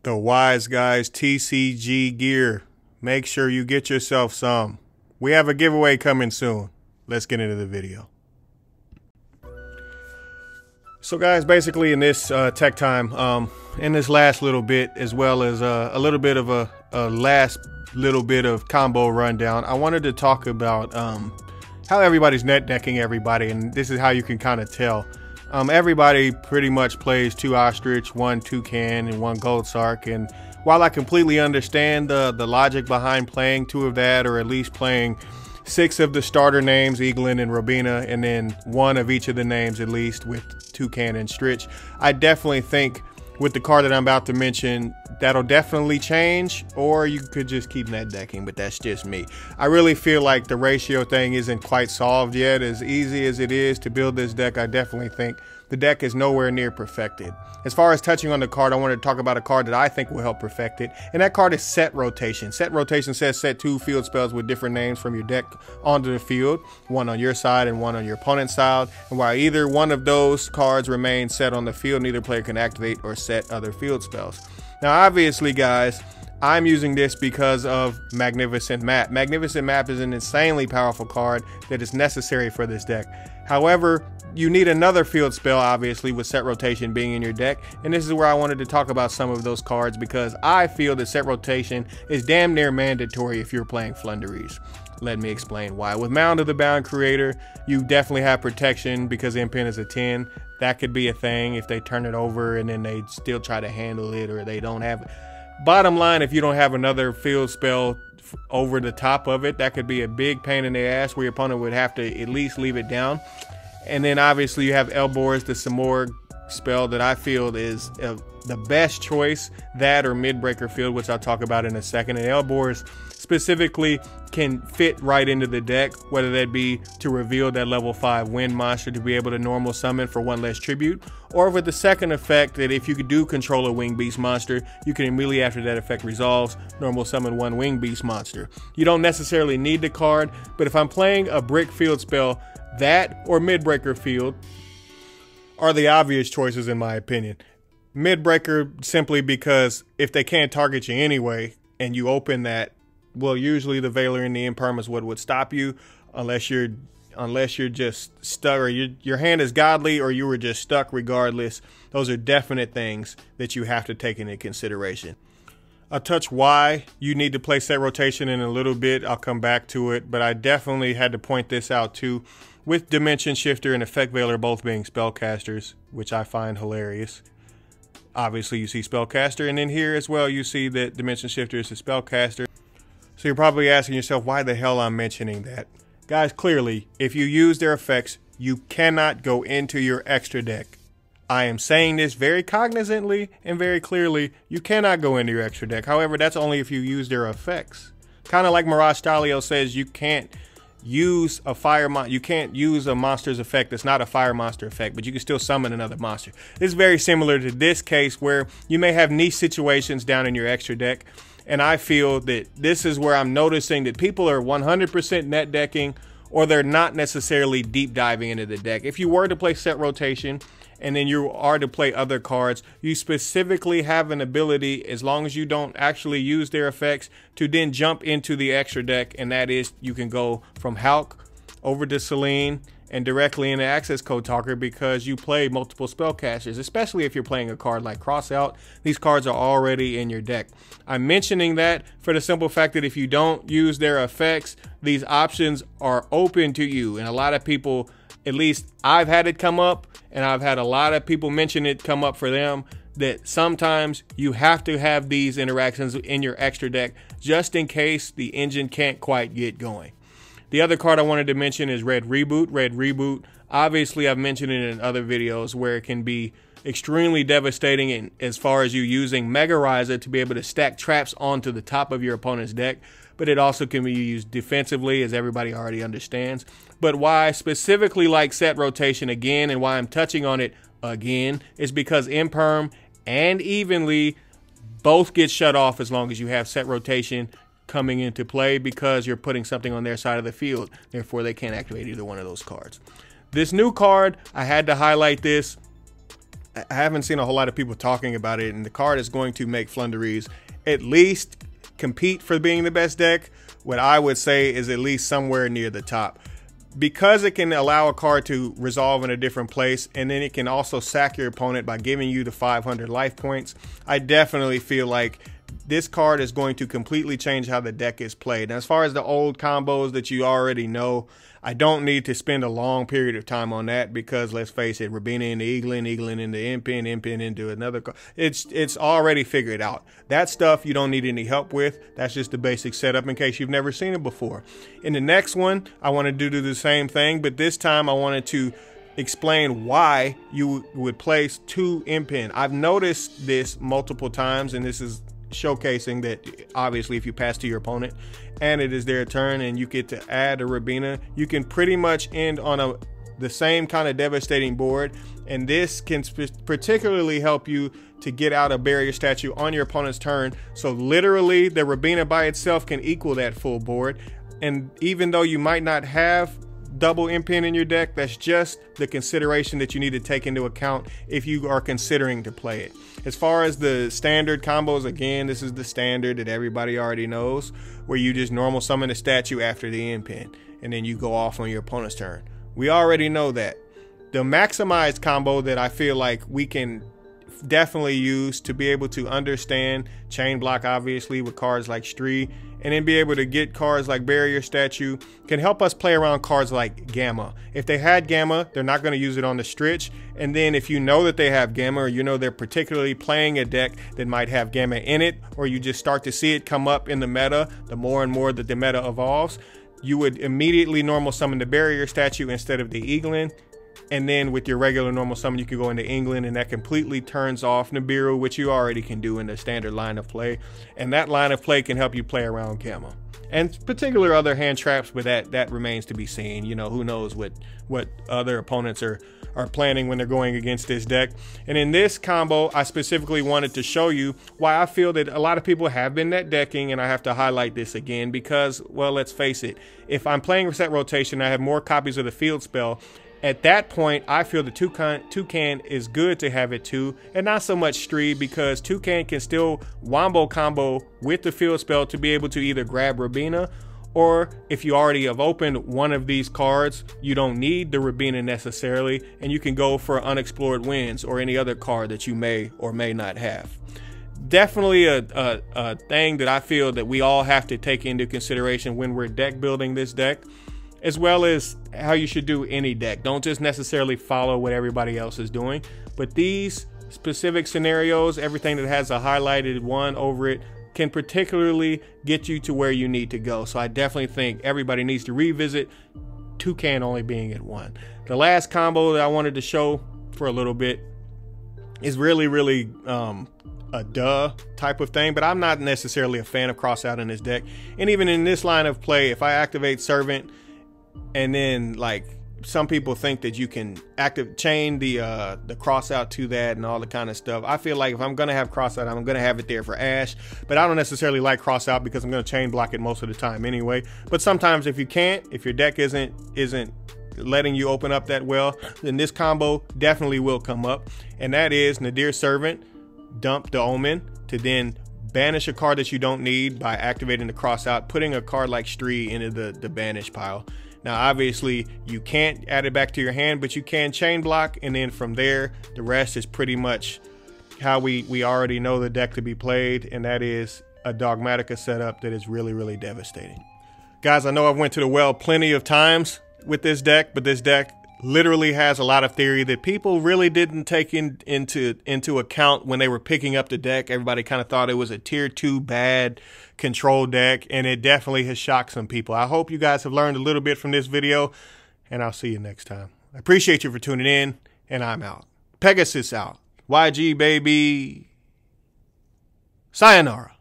The Wise Guys TCG gear. Make sure you get yourself some. We have a giveaway coming soon. Let's get into the video. So guys, basically in this tech time, in this last little bit, as well as a little bit of a last little bit of combo rundown, I wanted to talk about how everybody's net decking everybody, and this is how you can kind of tell. Everybody pretty much plays 2 ostrich, 1 toucan, and 1 gold sark, and while I completely understand the logic behind playing 2 of that, or at least playing 6 of the starter names, Eaglin and Robina, and then 1 of each of the names at least with toucan and stritch, I definitely think with the card that I'm about to mention, that'll definitely change, or you could just keep net decking, but that's just me. I really feel like the ratio thing isn't quite solved yet. As easy as it is to build this deck, I definitely think the deck is nowhere near perfected. As far as touching on the card, I wanted to talk about a card that I think will help perfect it, and that card is Set Rotation. Set Rotation says set 2 field spells with different names from your deck onto the field, 1 on your side and 1 on your opponent's side, and while either one of those cards remains set on the field, neither player can activate or set other field spells. Now obviously guys, I'm using this because of Magnificent Map. Magnificent Map is an insanely powerful card that is necessary for this deck. However, you need another field spell, obviously, with Set Rotation being in your deck, and this is where I wanted to talk about some of those cards, because I feel that Set Rotation is damn near mandatory if you're playing Floowandereeze. Let me explain why. With Mound of the Bound Creator, you definitely have protection because Impen is a 10. That could be a thing if they turn it over and then they still try to handle it, or they don't have it. Bottom line, if you don't have another field spell over the top of it, that could be a big pain in the ass where your opponent would have to at least leave it down. And then obviously you have Elborz, the Samorg spell that I feel is the best choice, that or Midbreaker Field, which I'll talk about in a second. And Elborz specifically can fit right into the deck, whether that be to reveal that level 5 wind monster to be able to normal summon for 1 less tribute, or with the second effect that if you do control a winged beast monster, you can immediately after that effect resolves, normal summon 1 winged beast monster. You don't necessarily need the card, but if I'm playing a brick field spell, that or Midbreaker Field are the obvious choices in my opinion. Midbreaker simply because if they can't target you anyway and you open that, well, usually the Veiler and the Imperm is what would stop you, unless you're just stuck, or your hand is godly, or you were just stuck regardless. Those are definite things that you have to take into consideration. I'll touch why you need to play Set Rotation in a little bit. I'll come back to it, but I definitely had to point this out too. With Dimension Shifter and Effect Veiler both being spellcasters, which I find hilarious. Obviously you see spellcaster, and then here as well you see that Dimension Shifter is a spellcaster. So you're probably asking yourself why the hell I'm mentioning that. Guys, clearly, if you use their effects, you cannot go into your extra deck. I am saying this very cognizantly and very clearly. You cannot go into your extra deck. However, that's only if you use their effects. Kind of like Mirage Stalio says, you can't use you can't use a monster's effect that's not a fire monster effect, but you can still summon another monster. It's very similar to this case where you may have niche situations down in your extra deck. And I feel that this is where I'm noticing that people are 100% net decking, or they're not necessarily deep diving into the deck. If you were to play Set Rotation and then you are to play other cards, you specifically have an ability, as long as you don't actually use their effects, to then jump into the extra deck, and that is you can go from Hulk over to Selene and directly into Access Code Talker, because you play multiple spellcasters, especially if you're playing a card like Crossout. These cards are already in your deck. I'm mentioning that for the simple fact that if you don't use their effects, these options are open to you. And a lot of people, at least I've had it come up, and I've had a lot of people mention it come up for them, that sometimes you have to have these interactions in your extra deck just in case the engine can't quite get going. The other card I wanted to mention is Red Reboot. Red Reboot, obviously I've mentioned it in other videos where it can be extremely devastating in, as far as you using Mega Riser to be able to stack traps onto the top of your opponent's deck. But it also can be used defensively, as everybody already understands. But why I specifically like Set Rotation again, and why I'm touching on it again, is because Imperm and Evenly both get shut off as long as you have Set Rotation coming into play, because you're putting something on their side of the field. Therefore, they can't activate either one of those cards. This new card, I had to highlight this. I haven't seen a whole lot of people talking about it, and the card is going to make Floowandereeze at least compete for being the best deck. What I would say is at least somewhere near the top, because it can allow a card to resolve in a different place, and then it can also sack your opponent by giving you the 500 life points. I definitely feel like this card is going to completely change how the deck is played. Now, as far as the old combos that you already know, I don't need to spend a long period of time on that, because let's face it, Rabina into Eaglin, Eaglin into Impin, Impin into another card. It's already figured out. That stuff you don't need any help with. That's just the basic setup in case you've never seen it before. In the next one, I wanted to do the same thing, but this time I wanted to explain why you would place 2 Impin. I've noticed this multiple times, and this is showcasing that obviously if you pass to your opponent and it is their turn and you get to add a Rabina, you can pretty much end on the same kind of devastating board, and this can particularly help you to get out a barrier statue on your opponent's turn. So literally the Rabina by itself can equal that full board, and even though you might not have double Impin in your deck, that's just the consideration that you need to take into account if you are considering to play it. As far as the standard combos, again, this is the standard that everybody already knows, where you just normal summon a statue after the Impin and then you go off on your opponent's turn. We already know that. The maximized combo that I feel like we can definitely use to be able to understand chain block, obviously with cards like Stree, and then be able to get cards like Barrier Statue, can help us play around cards like Gamma. If they had Gamma, they're not going to use it on the stretch. And then if you know that they have Gamma, or you know they're particularly playing a deck that might have Gamma in it, or you just start to see it come up in the meta, the more and more that the meta evolves, you would immediately normal summon the Barrier Statue instead of the Eaglin. And then with your regular normal summon, you can go into England, and that completely turns off Nibiru, which you already can do in the standard line of play. And that line of play can help you play around Gamma. And particular other hand traps, but that remains to be seen. You know, who knows what other opponents are planning when they're going against this deck. And in this combo, I specifically wanted to show you why I feel that a lot of people have been net decking, and I have to highlight this again because, well, let's face it, if I'm playing Reset Rotation, I have more copies of the field spell. At that point, I feel the Toucan is good to have it too, and not so much Stree, because Toucan can still wombo combo with the field spell to be able to either grab Rabina, or if you already have opened one of these cards, you don't need the Rabina necessarily, and you can go for Unexplored Winds or any other card that you may or may not have. Definitely a thing that I feel that we all have to take into consideration when we're deck building this deck, as well as how you should do any deck. Don't just necessarily follow what everybody else is doing, but these specific scenarios, everything that has a highlighted 1 over it, can particularly get you to where you need to go. So I definitely think everybody needs to revisit Toucan only being at 1. The last combo that I wanted to show for a little bit is really a duh type of thing, but I'm not necessarily a fan of cross out in this deck. And even in this line of play, if I activate Servant, and then like some people think that you can chain the cross out to that and all the kind of stuff. I feel like if I'm gonna have cross out, I'm gonna have it there for Ash, but I don't necessarily like cross out because I'm gonna chain block it most of the time anyway. But sometimes if you can't, if your deck isn't letting you open up that well, then this combo definitely will come up, and that is Nadir Servant, dump the Omen to then banish a card that you don't need by activating the cross out, putting a card like Stree into the banish pile. Now, obviously, you can't add it back to your hand, but you can chain block, and then from there, the rest is pretty much how we already know the deck to be played, and that is a Dogmatica setup that is really devastating. Guys, I know I've went to the well plenty of times with this deck, but this deck literally has a lot of theory that people really didn't take into account when they were picking up the deck. Everybody kind of thought it was a tier 2 bad control deck, and it definitely has shocked some people. I hope you guys have learned a little bit from this video, and I'll see you next time. I appreciate you for tuning in, and I'm out. Pegasus out. YG baby. Sayonara.